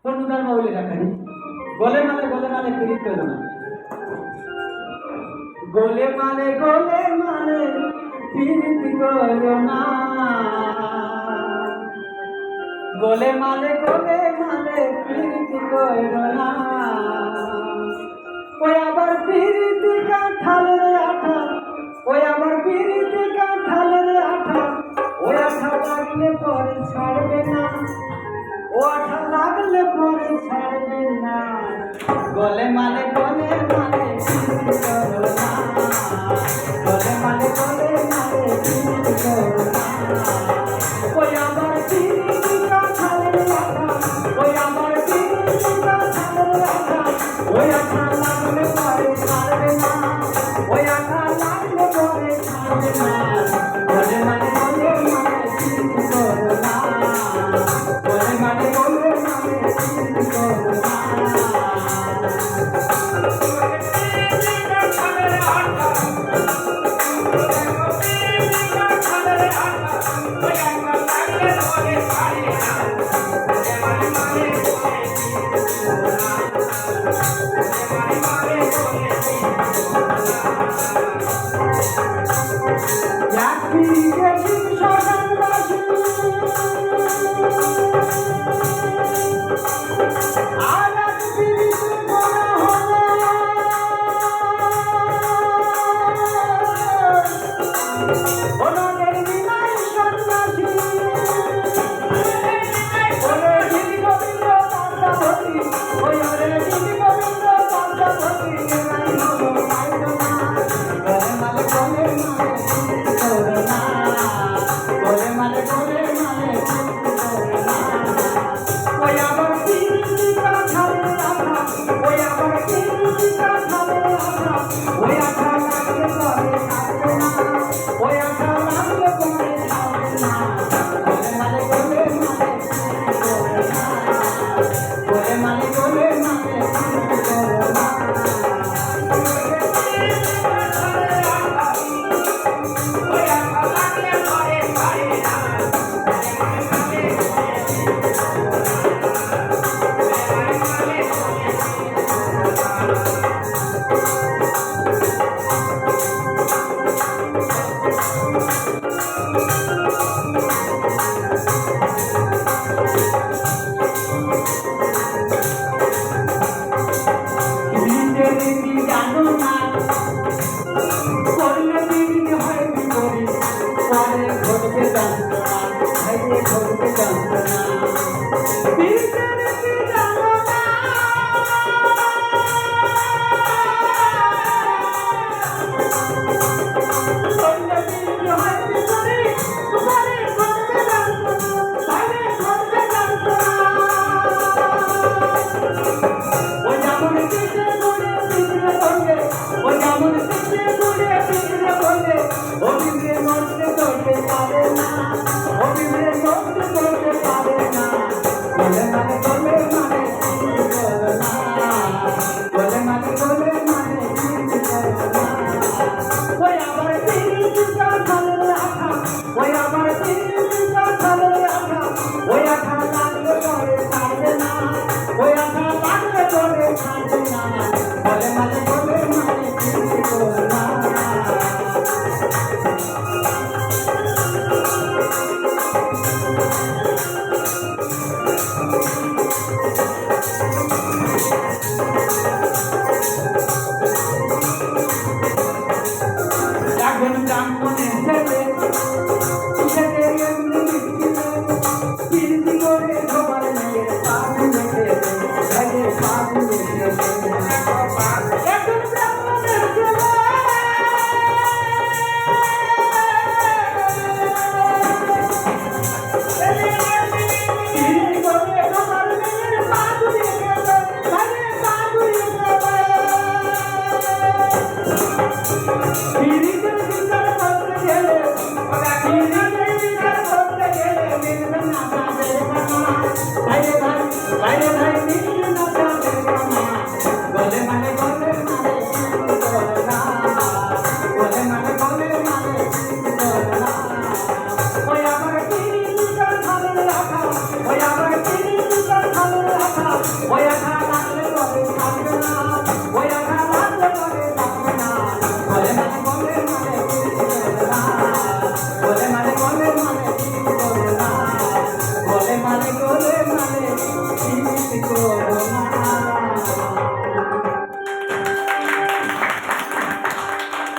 পূর্ণতার বাউলে রাখানি গোলে মালে পিরিত করো না গোলে মালে পিরিত করো না গোলে মালে পিরিত করো না ওই আবার পিরিত কাঁঠালের আঠা ওই আবার পিরিত কাঁঠালের আঠা ওই আঠা লাগলে পরে ছাড়বে না ও আঠা লাগলে পরে ছাড়বে না গোলে মালে পিরিত করো না গোলে মালে পিরিত করো না ওই আবার পিরিত কাঁঠালের আঠা ওই আবার পিরিত কাঁঠালের আঠা ওই আঠা লাগলে পরে ছাড়বে না ওই আঠা লাগলে পরে ছাড়বে না গোলে মালে পিরিত করো না গোলে মালে পিরিত করো না ওই আমার মালে পিরিত করবো না